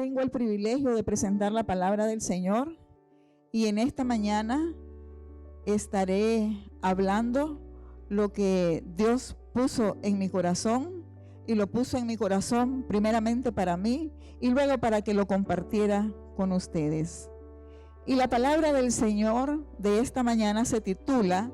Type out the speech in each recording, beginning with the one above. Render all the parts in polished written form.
tengo el privilegio de presentar la palabra del Señor y en esta mañana estaré hablando lo que Dios puso en mi corazón, y lo puso en mi corazón primeramente para mí y luego para que lo compartiera con ustedes. Y la palabra del Señor de esta mañana se titula: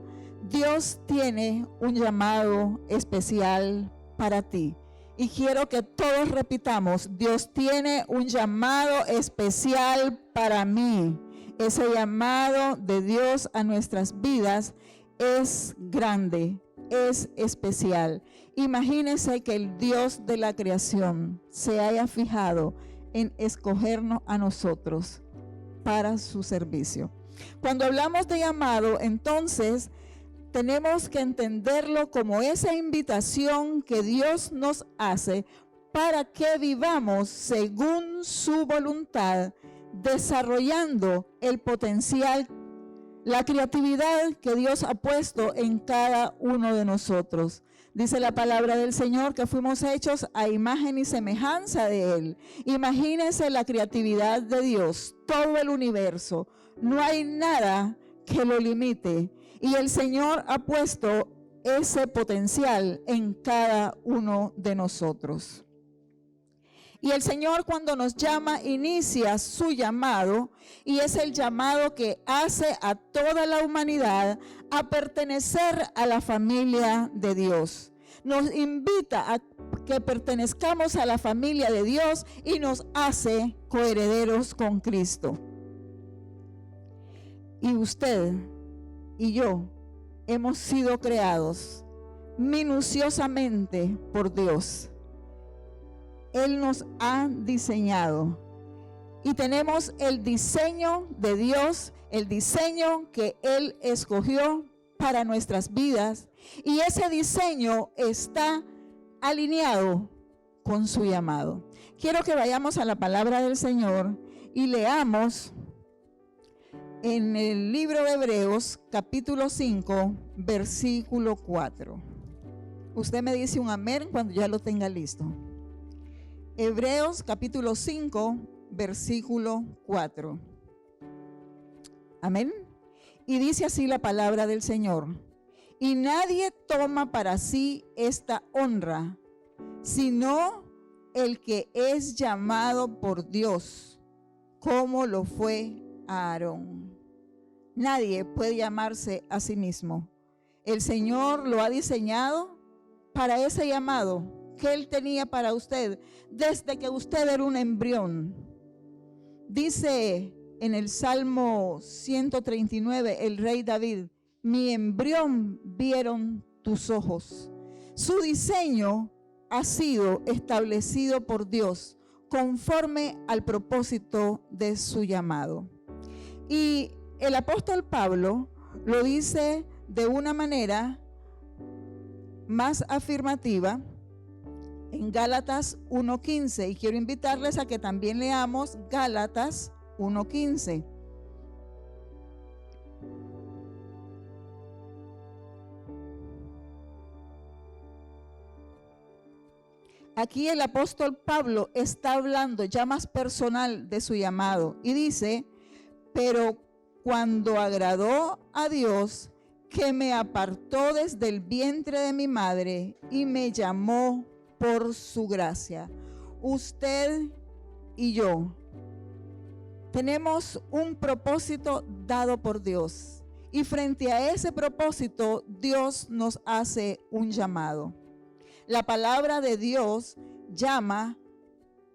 Dios tiene un llamado especial para ti. Y quiero que todos repitamos: Dios tiene un llamado especial para mí. Ese llamado de Dios a nuestras vidas es grande, es especial. Imagínense que el Dios de la creación se haya fijado en escogernos a nosotros para su servicio. Cuando hablamos de llamado, entonces tenemos que entenderlo como esa invitación que Dios nos hace para que vivamos según su voluntad, desarrollando el potencial, la creatividad que Dios ha puesto en cada uno de nosotros. Dice la palabra del Señor que fuimos hechos a imagen y semejanza de Él. Imagínense la creatividad de Dios, todo el universo. No hay nada que lo limite. Y el Señor ha puesto ese potencial en cada uno de nosotros. Y el Señor, cuando nos llama, inicia su llamado, y es el llamado que hace a toda la humanidad a pertenecer a la familia de Dios. Nos invita a que pertenezcamos a la familia de Dios y nos hace coherederos con Cristo. Y usted y yo hemos sido creados minuciosamente por Dios. Él nos ha diseñado y tenemos el diseño de Dios, el diseño que Él escogió para nuestras vidas, y ese diseño está alineado con su llamado. Quiero que vayamos a la palabra del Señor y leamos en el libro de Hebreos, capítulo 5, versículo 4. Usted me dice un amén cuando ya lo tenga listo. Hebreos capítulo 5, versículo 4. Amén. Y dice así la palabra del Señor: y nadie toma para sí esta honra, sino el que es llamado por Dios, como lo fue Aarón. Nadie puede llamarse a sí mismo. El Señor lo ha diseñado para ese llamado que Él tenía para usted desde que usted era un embrión. Dice en el Salmo 139 el rey David: mi embrión vieron tus ojos. Su diseño ha sido establecido por Dios conforme al propósito de su llamado. Y el apóstol Pablo lo dice de una manera más afirmativa en Gálatas 1:15, y quiero invitarles a que también leamos Gálatas 1:15. Aquí el apóstol Pablo está hablando ya más personal de su llamado y dice: pero cuando agradó a Dios, que me apartó desde el vientre de mi madre y me llamó por su gracia. Usted y yo tenemos un propósito dado por Dios, y frente a ese propósito Dios nos hace un llamado. La palabra de Dios llama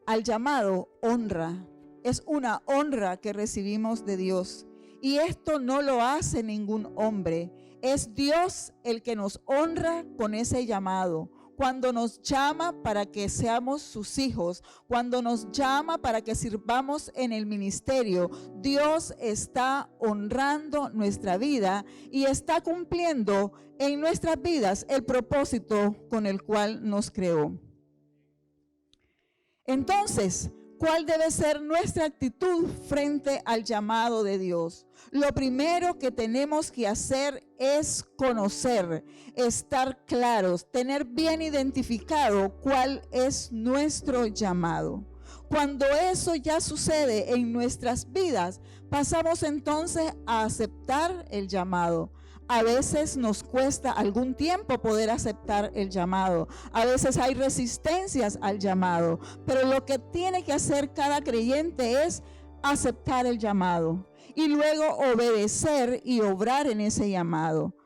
al llamado honra. Es una honra que recibimos de Dios, y esto no lo hace ningún hombre. Es Dios el que nos honra con ese llamado. Cuando nos llama para que seamos sus hijos, cuando nos llama para que sirvamos en el ministerio, Dios está honrando nuestra vida y está cumpliendo en nuestras vidas el propósito con el cual nos creó. Entonces, ¿cuál debe ser nuestra actitud frente al llamado de Dios? Lo primero que tenemos que hacer es conocer, estar claros, tener bien identificado cuál es nuestro llamado. Cuando eso ya sucede en nuestras vidas, pasamos entonces a aceptar el llamado. A veces nos cuesta algún tiempo poder aceptar el llamado. A veces hay resistencias al llamado. Pero lo que tiene que hacer cada creyente es aceptar el llamado y luego obedecer y obrar en ese llamado.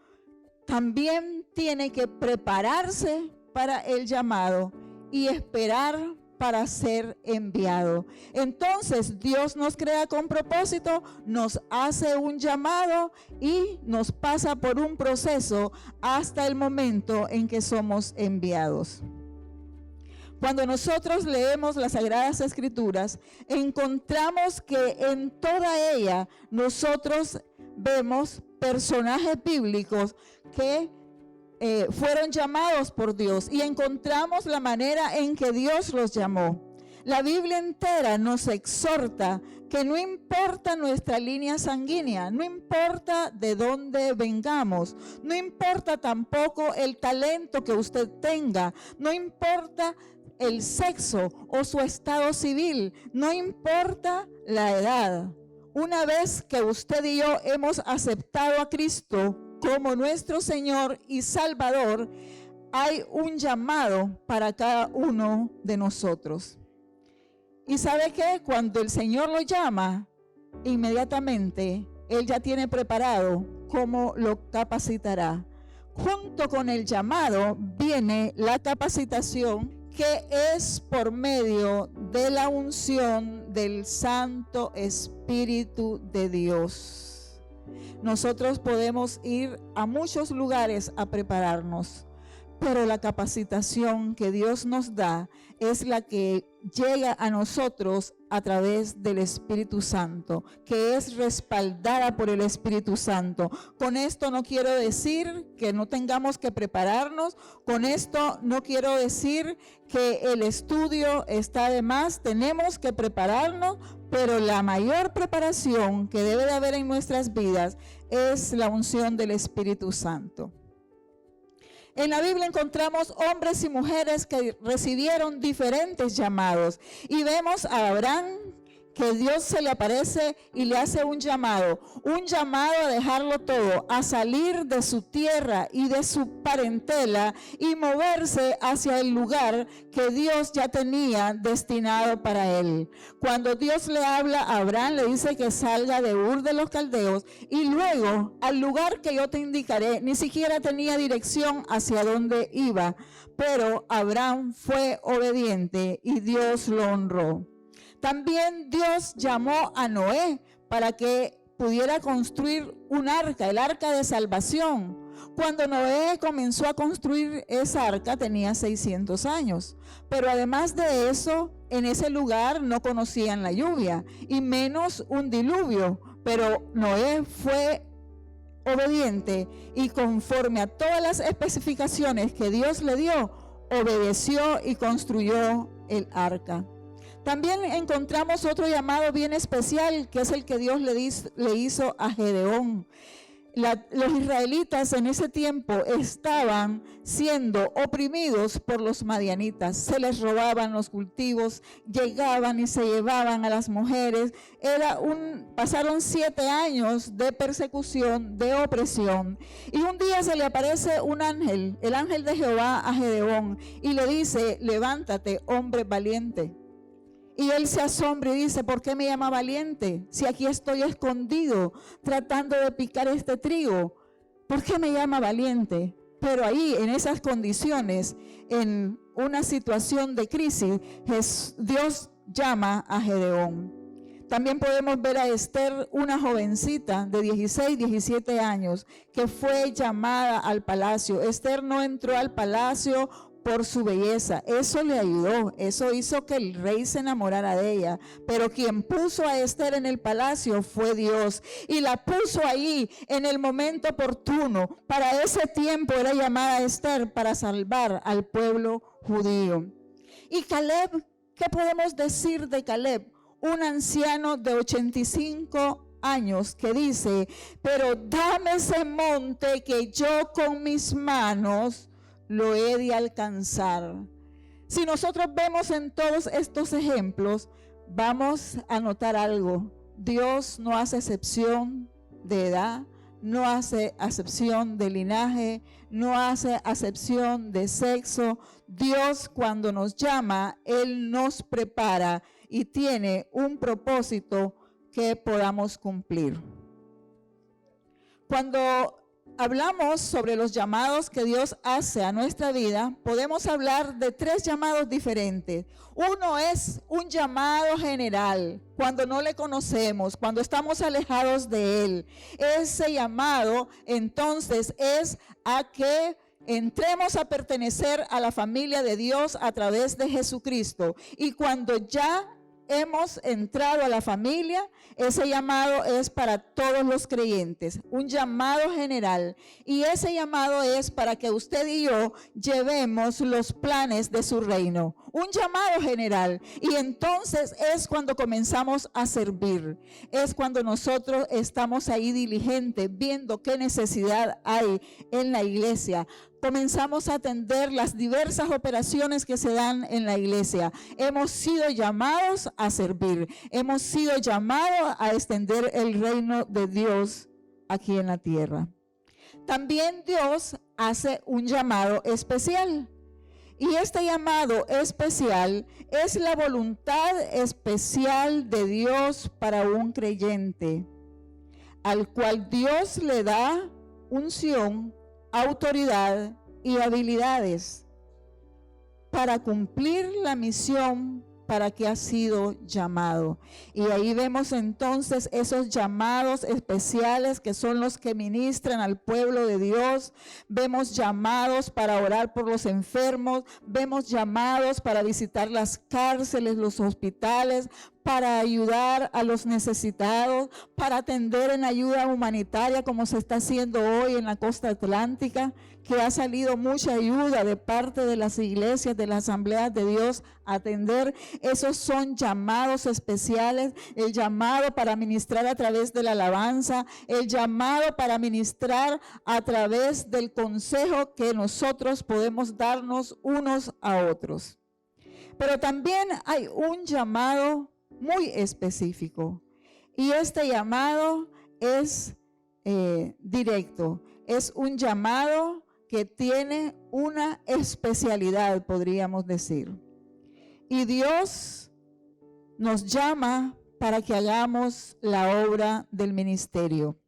También tiene que prepararse para el llamado y esperar para ser enviado. Entonces Dios nos crea con propósito, nos hace un llamado y nos pasa por un proceso hasta el momento en que somos enviados. Cuando nosotros leemos las Sagradas Escrituras, encontramos que en toda ella nosotros vemos personajes bíblicos que fueron llamados por Dios y encontramos la manera en que Dios los llamó. La Biblia entera nos exhorta que no importa nuestra línea sanguínea, no importa de dónde vengamos, no importa tampoco el talento que usted tenga, no importa el sexo o su estado civil, no importa la edad. Una vez que usted y yo hemos aceptado a Cristo como nuestro Señor y Salvador, hay un llamado para cada uno de nosotros. ¿Y sabe qué? Cuando el Señor lo llama, inmediatamente Él ya tiene preparado cómo lo capacitará. Junto con el llamado viene la capacitación, que es por medio de la unción del Santo Espíritu de Dios. Nosotros podemos ir a muchos lugares a prepararnos, pero la capacitación que Dios nos da es la que llega a nosotros a través del Espíritu Santo, que es respaldada por el Espíritu Santo. Con esto no quiero decir que no tengamos que prepararnos, con esto no quiero decir que el estudio está de más, tenemos que prepararnos, pero la mayor preparación que debe de haber en nuestras vidas es la unción del Espíritu Santo. En la Biblia encontramos hombres y mujeres que recibieron diferentes llamados. Y vemos a Abraham, que Dios se le aparece y le hace un llamado a dejarlo todo, a salir de su tierra y de su parentela y moverse hacia el lugar que Dios ya tenía destinado para él. Cuando Dios le habla a Abraham, le dice que salga de Ur de los Caldeos y luego al lugar que yo te indicaré. Ni siquiera tenía dirección hacia dónde iba, pero Abraham fue obediente y Dios lo honró. También Dios llamó a Noé para que pudiera construir un arca, el arca de salvación. Cuando Noé comenzó a construir esa arca tenía 600 años. Pero además de eso, en ese lugar no conocían la lluvia y menos un diluvio. Pero Noé fue obediente y conforme a todas las especificaciones que Dios le dio, obedeció y construyó el arca. También encontramos otro llamado bien especial, que es el que Dios le hizo a Gedeón. Los israelitas en ese tiempo estaban siendo oprimidos por los madianitas. Se les robaban los cultivos, llegaban y se llevaban a las mujeres. Pasaron 7 años de persecución, de opresión. Y un día se le aparece un ángel, el ángel de Jehová a Gedeón, y le dice: levántate, hombre valiente. Y él se asombra y dice: ¿por qué me llama valiente? Si aquí estoy escondido tratando de picar este trigo. ¿Por qué me llama valiente? Pero ahí, en esas condiciones, en una situación de crisis, Dios llama a Gedeón. También podemos ver a Esther, una jovencita de 16, 17 años, que fue llamada al palacio. Esther no entró al palacio por su belleza, eso le ayudó, eso hizo que el rey se enamorara de ella, pero quien puso a Esther en el palacio fue Dios, y la puso ahí en el momento oportuno. Para ese tiempo era llamada Esther para salvar al pueblo judío. Y Caleb, ¿qué podemos decir de Caleb? Un anciano de 85 años que dice: pero dame ese monte que yo con mis manos lo he de alcanzar. Si nosotros vemos en todos estos ejemplos, vamos a notar algo. Dios no hace excepción de edad, no hace acepción de linaje, no hace acepción de sexo. Dios, cuando nos llama, Él nos prepara y tiene un propósito que podamos cumplir. Cuando hablamos sobre los llamados que Dios hace a nuestra vida, podemos hablar de 3 llamados diferentes. Uno es un llamado general, cuando no le conocemos, cuando estamos alejados de Él. Ese llamado, entonces, es a que entremos a pertenecer a la familia de Dios a través de Jesucristo. Y cuando ya hemos entrado a la familia, ese llamado es para todos los creyentes, un llamado general, y ese llamado es para que usted y yo llevemos los planes de su reino, un llamado general. Y entonces es cuando comenzamos a servir, es cuando nosotros estamos ahí diligentes, viendo qué necesidad hay en la iglesia. Comenzamos a atender las diversas operaciones que se dan en la iglesia. Hemos sido llamados a servir. Hemos sido llamados a extender el reino de Dios aquí en la tierra. También Dios hace un llamado especial. Y este llamado especial es la voluntad especial de Dios para un creyente, al cual Dios le da unción, autoridad y habilidades para cumplir la misión para que ha sido llamado. Y ahí vemos entonces esos llamados especiales que son los que ministran al pueblo de Dios. Vemos llamados para orar por los enfermos, vemos llamados para visitar las cárceles, los hospitales, para ayudar a los necesitados, para atender en ayuda humanitaria como se está haciendo hoy en la costa atlántica, que ha salido mucha ayuda de parte de las iglesias, de las asambleas de Dios a atender. Esos son llamados especiales, el llamado para ministrar a través de la alabanza, el llamado para ministrar a través del consejo que nosotros podemos darnos unos a otros. Pero también hay un llamado muy específico, y este llamado es directo, es un llamado que tiene una especialidad, podríamos decir. Y Dios nos llama para que hagamos la obra del ministerio.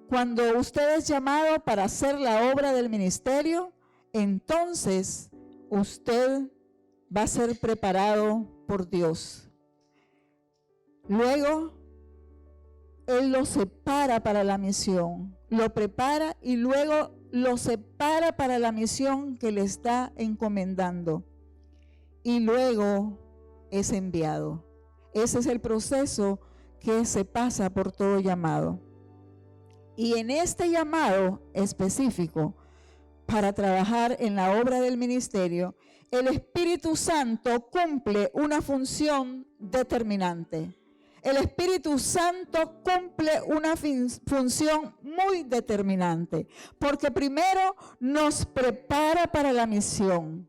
Cuando usted es llamado para hacer la obra del ministerio, entonces usted va a ser preparado por Dios. Luego, Él lo separa para la misión, lo prepara y luego lo separa para la misión que le está encomendando. Y luego es enviado. Ese es el proceso que se pasa por todo llamado. Y en este llamado específico, para trabajar en la obra del ministerio, el Espíritu Santo cumple una función determinante. El Espíritu Santo cumple una función muy determinante, porque primero nos prepara para la misión.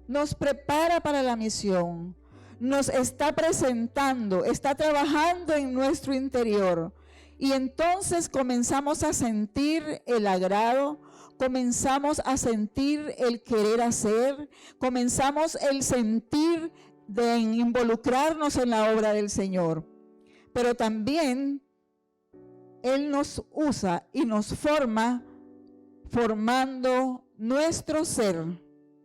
Nos prepara para la misión. Nos está presentando, está trabajando en nuestro interior. Y entonces comenzamos a sentir el agrado, comenzamos a sentir el querer hacer, comenzamos el sentir de involucrarnos en la obra del Señor. Pero también Él nos usa y nos forma, formando nuestro ser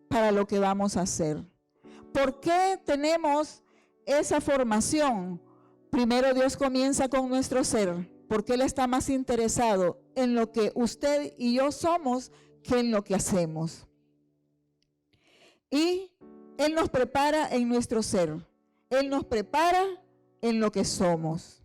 para lo que vamos a hacer. ¿Por qué tenemos esa formación? Primero Dios comienza con nuestro ser, porque Él está más interesado en lo que usted y yo somos que en lo que hacemos. Y Él nos prepara en nuestro ser. Él nos prepara en lo que somos.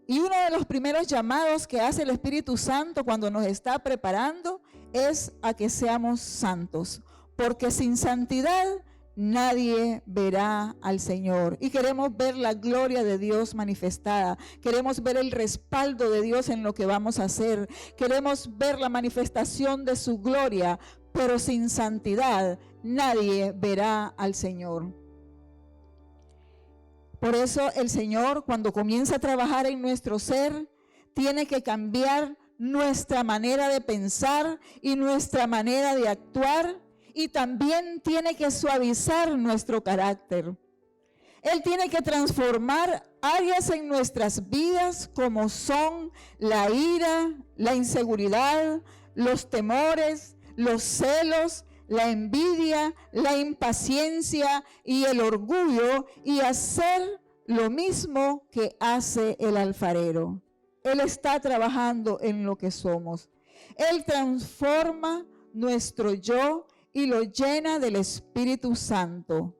Y uno de los primeros llamados que hace el Espíritu Santo cuando nos está preparando es a que seamos santos. Porque sin santidad nadie verá al Señor. Y queremos ver la gloria de Dios manifestada. Queremos ver el respaldo de Dios en lo que vamos a hacer. Queremos ver la manifestación de su gloria. Pero sin santidad nadie verá al Señor. Por eso el Señor, cuando comienza a trabajar en nuestro ser, tiene que cambiar nuestra manera de pensar y nuestra manera de actuar, y también tiene que suavizar nuestro carácter. Él tiene que transformar áreas en nuestras vidas como son la ira, la inseguridad, los temores, los celos, la envidia, la impaciencia y el orgullo, y hacer lo mismo que hace el alfarero. Él está trabajando en lo que somos. Él transforma nuestro yo y lo llena del Espíritu Santo.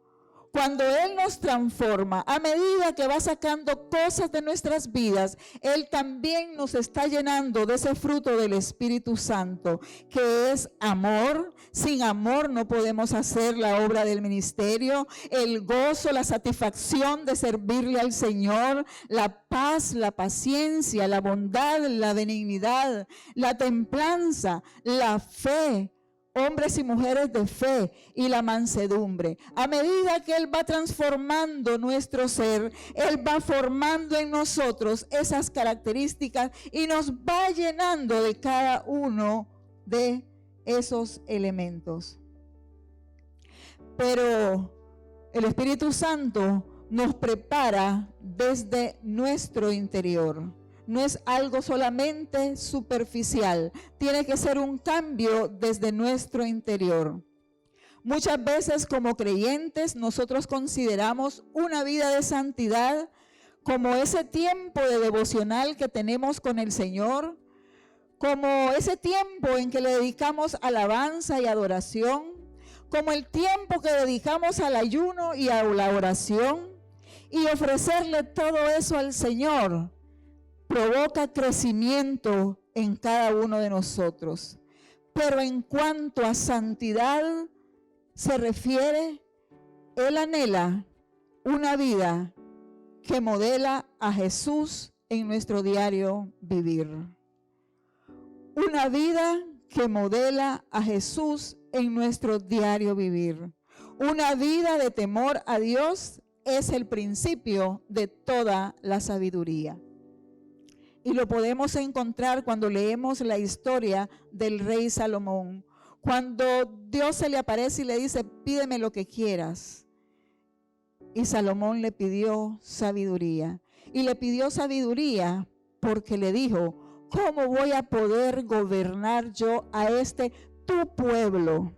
Cuando Él nos transforma, a medida que va sacando cosas de nuestras vidas, Él también nos está llenando de ese fruto del Espíritu Santo, que es amor. Sin amor no podemos hacer la obra del ministerio, el gozo, la satisfacción de servirle al Señor, la paz, la paciencia, la bondad, la benignidad, la templanza, la fe, hombres y mujeres de fe, y la mansedumbre. A medida que Él va transformando nuestro ser, Él va formando en nosotros esas características y nos va llenando de cada uno de esos elementos. Pero el Espíritu Santo nos prepara desde nuestro interior. No es algo solamente superficial, tiene que ser un cambio desde nuestro interior. Muchas veces como creyentes nosotros consideramos una vida de santidad como ese tiempo de devocional que tenemos con el Señor, como ese tiempo en que le dedicamos alabanza y adoración, como el tiempo que dedicamos al ayuno y a la oración, y ofrecerle todo eso al Señor provoca crecimiento en cada uno de nosotros. Pero en cuanto a santidad se refiere, Él anhela una vida que modela a Jesús en nuestro diario vivir. Una vida que modela a Jesús en nuestro diario vivir. Una vida de temor a Dios es el principio de toda la sabiduría. Y lo podemos encontrar cuando leemos la historia del rey Salomón. Cuando Dios se le aparece y le dice, pídeme lo que quieras. Y Salomón le pidió sabiduría. Y le pidió sabiduría porque le dijo, ¿cómo voy a poder gobernar yo a tu pueblo?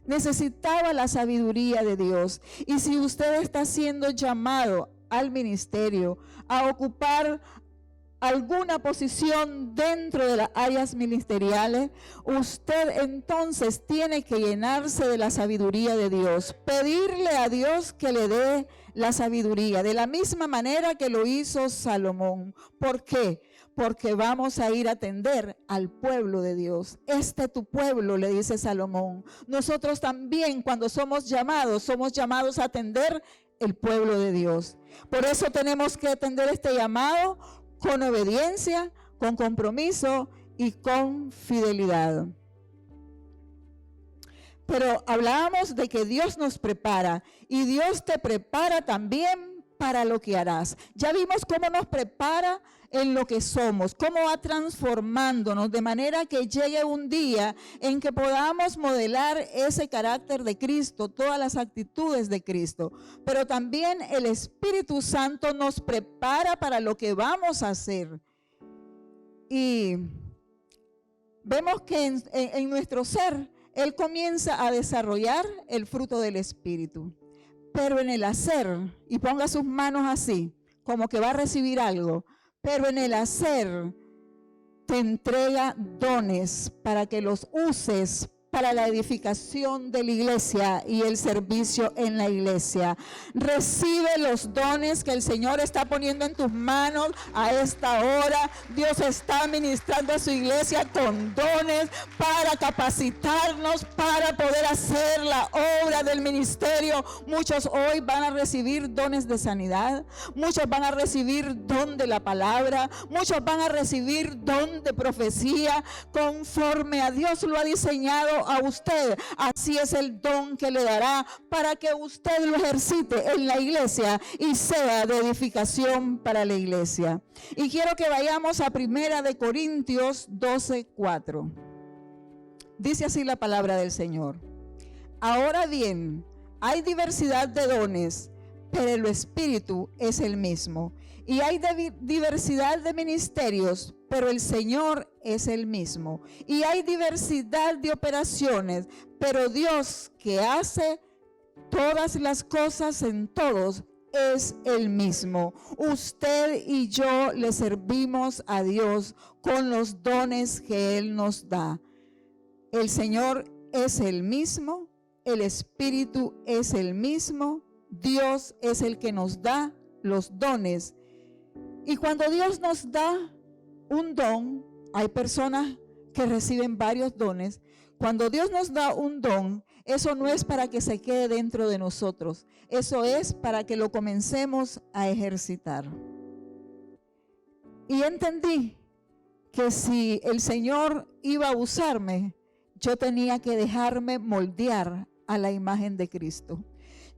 Necesitaba la sabiduría de Dios. Y si usted está siendo llamado al ministerio, a ocupar alguna posición dentro de las áreas ministeriales, usted entonces tiene que llenarse de la sabiduría de Dios, pedirle a Dios que le dé la sabiduría, de la misma manera que lo hizo Salomón. ¿Por qué? Porque vamos a ir a atender al pueblo de Dios. Tu pueblo, le dice Salomón. Nosotros también, cuando somos llamados a atender el pueblo de Dios. Por eso tenemos que atender este llamado con obediencia, con compromiso y con fidelidad. Pero hablábamos de que Dios nos prepara y Dios te prepara también para lo que harás. Ya vimos cómo nos prepara en lo que somos, cómo va transformándonos de manera que llegue un día en que podamos modelar ese carácter de Cristo, todas las actitudes de Cristo. Pero también el Espíritu Santo nos prepara para lo que vamos a hacer. Y vemos que en nuestro ser, Él comienza a desarrollar el fruto del Espíritu. Pero en el hacer, y ponga sus manos así, como que va a recibir algo, pero en el hacer te entrega dones para que los uses para la edificación de la iglesia y el servicio en la iglesia. Recibe los dones que el Señor está poniendo en tus manos a esta hora. Dios está ministrando a su iglesia con dones para capacitarnos, para poder hacer la obra del ministerio. Muchos hoy van a recibir dones de sanidad, muchos van a recibir don de la palabra, muchos van a recibir don de profecía, conforme a Dios lo ha diseñado. a usted, así es el don que le dará para que usted lo ejercite en la iglesia y sea de edificación para la iglesia. Y quiero que vayamos a 1 de Corintios 12:4. Dice así la palabra del Señor. Ahora bien, hay diversidad de dones, pero el Espíritu es el mismo. Y hay diversidad de ministerios, pero el Señor es el mismo. Y hay diversidad de operaciones, pero Dios que hace todas las cosas en todos es el mismo. Usted y yo le servimos a Dios con los dones que Él nos da. El Señor es el mismo, el Espíritu es el mismo, Dios es el que nos da los dones. Y cuando Dios nos da un don, hay personas que reciben varios dones. Cuando Dios nos da un don, eso no es para que se quede dentro de nosotros. Eso es para que lo comencemos a ejercitar. Y entendí que si el Señor iba a usarme, yo tenía que dejarme moldear a la imagen de Cristo.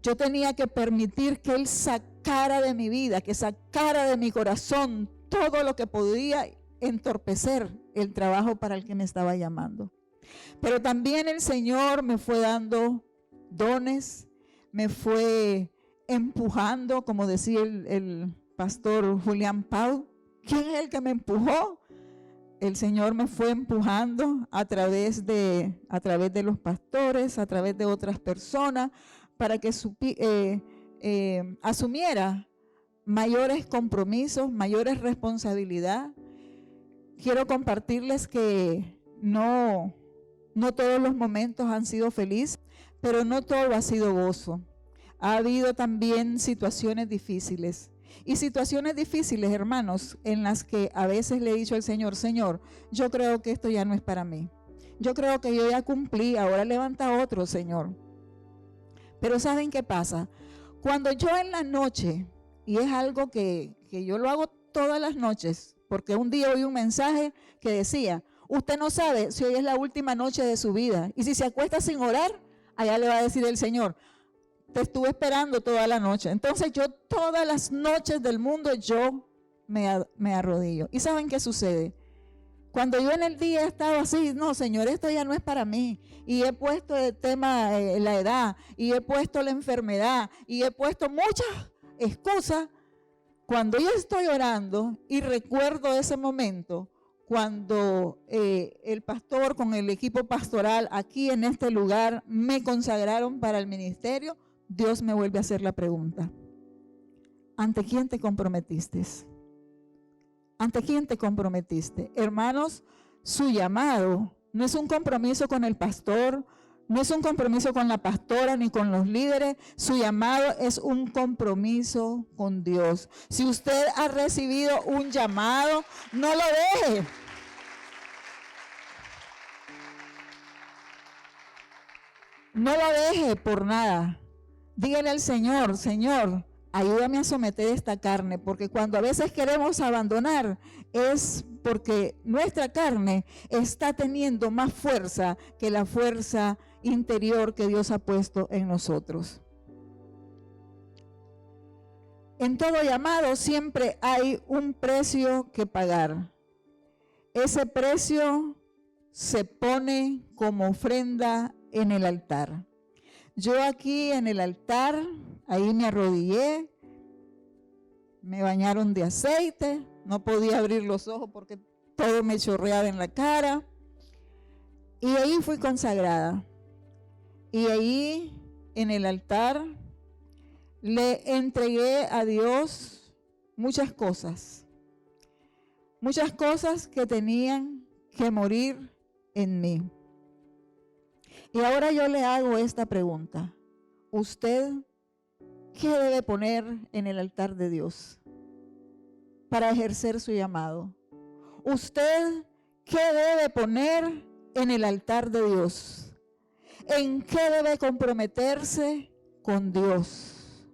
Yo tenía que permitir que Él sacara de mi vida, que sacara de mi corazón todo lo que podía entorpecer el trabajo para el que me estaba llamando. Pero también el Señor me fue dando dones, me fue empujando, como decía el pastor Julián Pau. ¿Quién es el que me empujó? El Señor me fue empujando a través de los pastores, a través de otras personas, para que asumiera mayores compromisos, mayores responsabilidades. Quiero compartirles que no todos los momentos han sido felices, pero no todo ha sido gozo. Ha habido también situaciones difíciles. Y situaciones difíciles, hermanos, en las que a veces le he dicho al Señor, Señor, yo creo que esto ya no es para mí. Yo creo que yo ya cumplí, ahora levanta otro, Señor. Pero ¿saben qué pasa? Cuando yo en la noche, y es algo que yo lo hago todas las noches, porque un día oí un mensaje que decía, usted no sabe si hoy es la última noche de su vida. Y si se acuesta sin orar, allá le va a decir el Señor, te estuve esperando toda la noche. Entonces yo todas las noches del mundo yo me arrodillo. ¿Y saben qué sucede? Cuando yo en el día he estado así, no, Señor, esto ya no es para mí. Y he puesto el tema, la edad, y he puesto la enfermedad, y he puesto muchas excusas. Cuando yo estoy orando y recuerdo ese momento, cuando el pastor con el equipo pastoral aquí en este lugar me consagraron para el ministerio, Dios me vuelve a hacer la pregunta, ¿ante quién te comprometiste? ¿Ante quién te comprometiste? Hermanos, su llamado no es un compromiso con el pastor, no es un compromiso con la pastora ni con los líderes. Su llamado es un compromiso con Dios. Si usted ha recibido un llamado, no lo deje. No lo deje por nada. Dígale al Señor, Señor, ayúdame a someter esta carne, porque cuando a veces queremos abandonar es porque nuestra carne está teniendo más fuerza que la fuerza interior que Dios ha puesto en nosotros. En todo llamado siempre hay un precio que pagar. Ese precio se pone como ofrenda en el altar. Yo aquí en el altar, ahí me arrodillé, me bañaron de aceite, no podía abrir los ojos porque todo me chorreaba en la cara. Y ahí fui consagrada. Y ahí en el altar le entregué a Dios muchas cosas que tenían que morir en mí. Y ahora yo le hago esta pregunta. ¿Usted qué debe poner en el altar de Dios para ejercer su llamado? ¿Usted qué debe poner en el altar de Dios? ¿En qué debe comprometerse con Dios?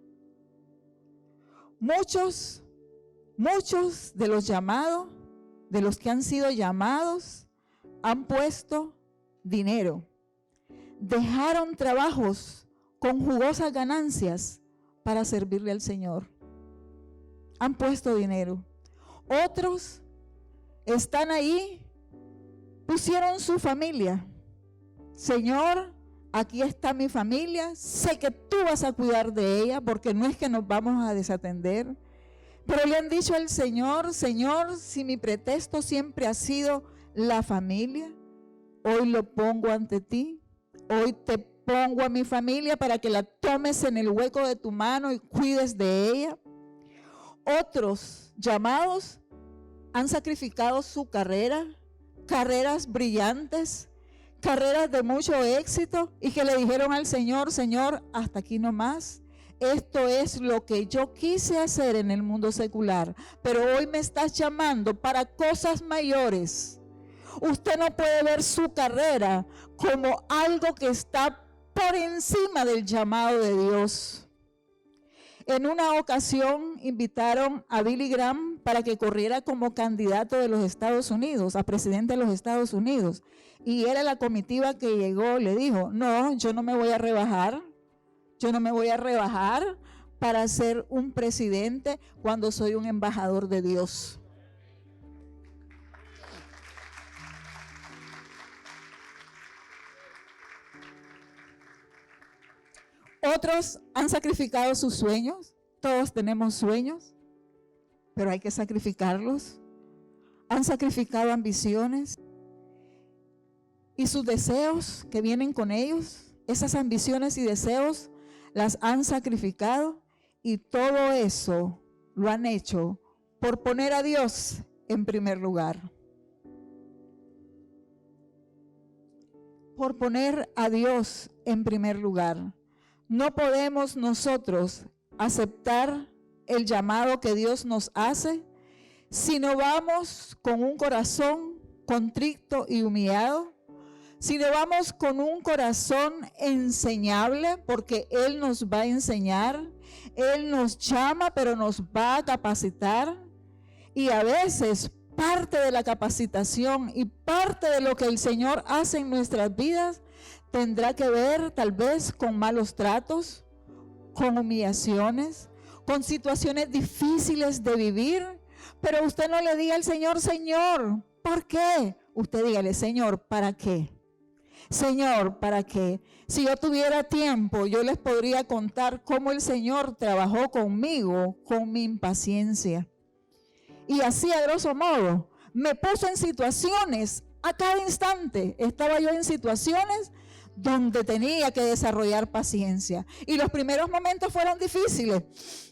Muchos de los llamados, de los que han sido llamados, han puesto dinero, dejaron trabajos con jugosas ganancias para servirle al Señor. Han puesto dinero. Otros están ahí, pusieron su familia. Señor, aquí está mi familia, sé que tú vas a cuidar de ella, porque no es que nos vamos a desatender. Pero le han dicho al Señor: Señor, si mi pretexto siempre ha sido la familia, hoy lo pongo ante ti. Hoy te pongo a mi familia para que la tomes en el hueco de tu mano y cuides de ella. Otros llamados han sacrificado su carrera, carreras brillantes, carreras de mucho éxito, y que le dijeron al Señor: Señor, hasta aquí nomás. Esto es lo que yo quise hacer en el mundo secular, pero hoy me estás llamando para cosas mayores. Usted no puede ver su carrera como algo que está por encima del llamado de Dios. En una ocasión invitaron a Billy Graham para que corriera como candidato de los Estados Unidos, a presidente de los Estados Unidos. Y era la comitiva que llegó, le dijo: no, yo no me voy a rebajar. Yo no me voy a rebajar para ser un presidente cuando soy un embajador de Dios. Otros han sacrificado sus sueños. Todos tenemos sueños, pero hay que sacrificarlos. Han sacrificado ambiciones y sus deseos que vienen con ellos. Esas ambiciones y deseos las han sacrificado, y todo eso lo han hecho por poner a Dios en primer lugar. Por poner a Dios en primer lugar. No podemos nosotros aceptar el llamado que Dios nos hace si no vamos con un corazón contrito y humillado, si no vamos con un corazón enseñable, porque Él nos va a enseñar. Él nos llama, pero nos va a capacitar. Y a veces parte de la capacitación y parte de lo que el Señor hace en nuestras vidas tendrá que ver tal vez con malos tratos, con humillaciones, con situaciones difíciles de vivir. Pero usted no le diga al Señor: Señor, ¿por qué? Usted dígale: Señor, ¿para qué? Señor, ¿para qué? Si yo tuviera tiempo, yo les podría contar cómo el Señor trabajó conmigo, con mi impaciencia. Y así, a grosso modo, me puso en situaciones, a cada instante estaba yo en situaciones donde tenía que desarrollar paciencia. Y los primeros momentos fueron difíciles,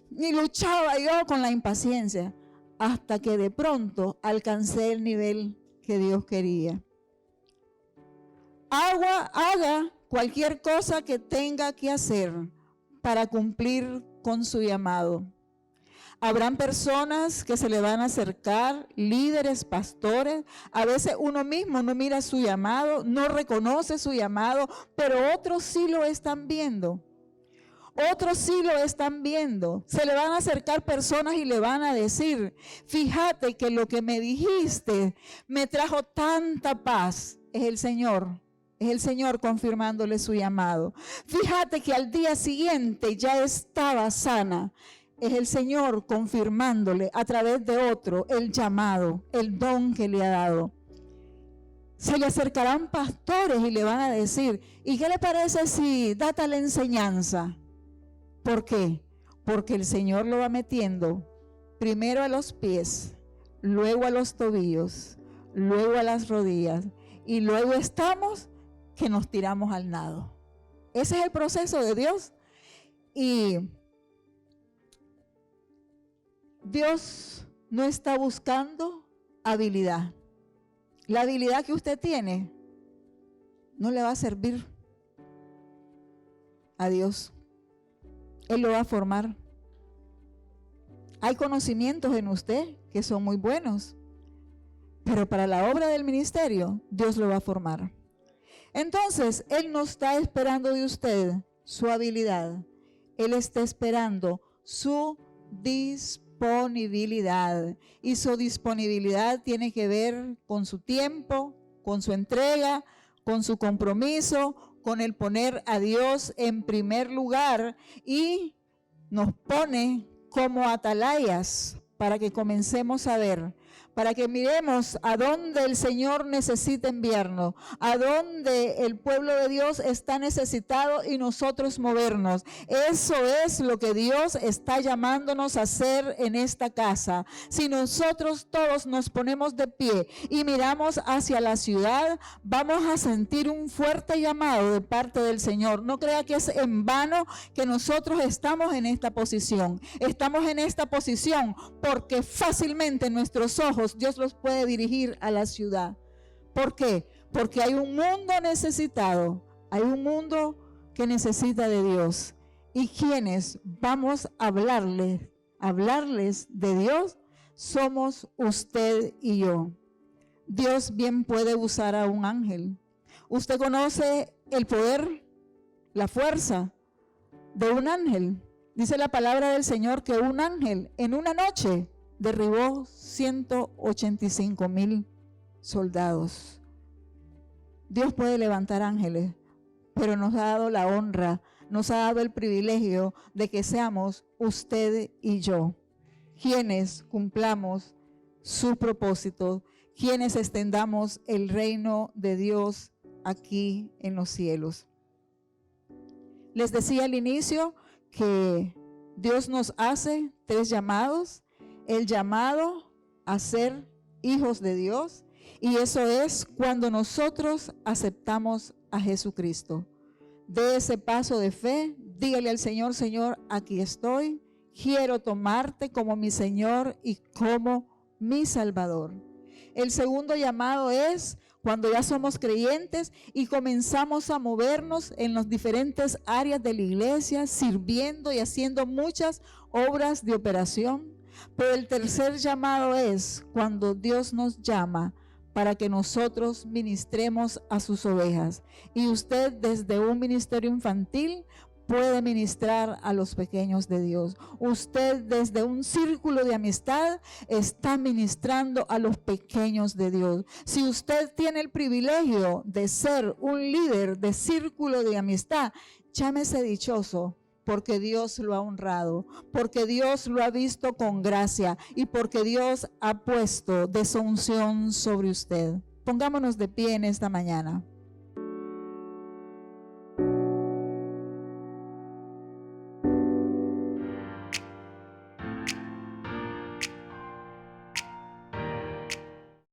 y luchaba yo con la impaciencia, hasta que de pronto alcancé el nivel que Dios quería. Haga cualquier cosa que tenga que hacer para cumplir con su llamado. Habrán personas que se le van a acercar, líderes, pastores. A veces uno mismo no mira su llamado, no reconoce su llamado, pero otros sí lo están viendo. Otros sí lo están viendo. Se le van a acercar personas y le van a decir: fíjate que lo que me dijiste me trajo tanta paz. Es el Señor. Es el Señor confirmándole su llamado. Fíjate que al día siguiente ya estaba sana. Es el Señor confirmándole a través de otro el llamado, el don que le ha dado. Se le acercarán pastores y le van a decir: ¿y qué le parece si da tal enseñanza? ¿Por qué? Porque el Señor lo va metiendo primero a los pies, luego a los tobillos, luego a las rodillas, y luego estamos que nos tiramos al nado. Ese es el proceso de Dios. Y Dios no está buscando habilidad. La habilidad que usted tiene no le va a servir a Dios. Él lo va a formar. Hay conocimientos en usted que son muy buenos, pero para la obra del ministerio, Dios lo va a formar. Entonces, Él no está esperando de usted su habilidad. Él está esperando su disponibilidad. Y su disponibilidad tiene que ver con su tiempo, con su entrega, con su compromiso, con el poner a Dios en primer lugar y nos pone como atalayas para que comencemos a ver, para que miremos a dónde el Señor necesita enviarnos, a dónde el pueblo de Dios está necesitado y nosotros movernos. Eso es lo que Dios está llamándonos a hacer en esta casa. Si nosotros todos nos ponemos de pie y miramos hacia la ciudad, vamos a sentir un fuerte llamado de parte del Señor. No crea que es en vano que nosotros estamos en esta posición. Estamos en esta posición porque fácilmente nuestros ojos Dios los puede dirigir a la ciudad. ¿Por qué? Porque hay un mundo necesitado, hay un mundo que necesita de Dios. ¿Y quiénes vamos a hablarles de Dios? Somos usted y yo. Dios bien puede usar a un ángel. Usted conoce el poder, la fuerza de un ángel. Dice la palabra del Señor que un ángel en una noche derribó 185,000 soldados. Dios puede levantar ángeles, pero nos ha dado la honra, nos ha dado el privilegio de que seamos usted y yo, quienes cumplamos sus propósitos, quienes extendamos el reino de Dios aquí en los cielos. Les decía al inicio que Dios nos hace 3 llamados. El llamado a ser hijos de Dios, y eso es cuando nosotros aceptamos a Jesucristo. De ese paso de fe, dígale al Señor: Señor, aquí estoy, quiero tomarte como mi Señor y como mi Salvador. El segundo llamado es cuando ya somos creyentes y comenzamos a movernos en las diferentes áreas de la iglesia, sirviendo y haciendo muchas obras de operación. Pero el tercer llamado es cuando Dios nos llama para que nosotros ministremos a sus ovejas. Y usted desde un ministerio infantil puede ministrar a los pequeños de Dios. Usted desde un círculo de amistad está ministrando a los pequeños de Dios. Si usted tiene el privilegio de ser un líder de círculo de amistad, llámese dichoso, porque Dios lo ha honrado, porque Dios lo ha visto con gracia y porque Dios ha puesto de su unción sobre usted. Pongámonos de pie en esta mañana.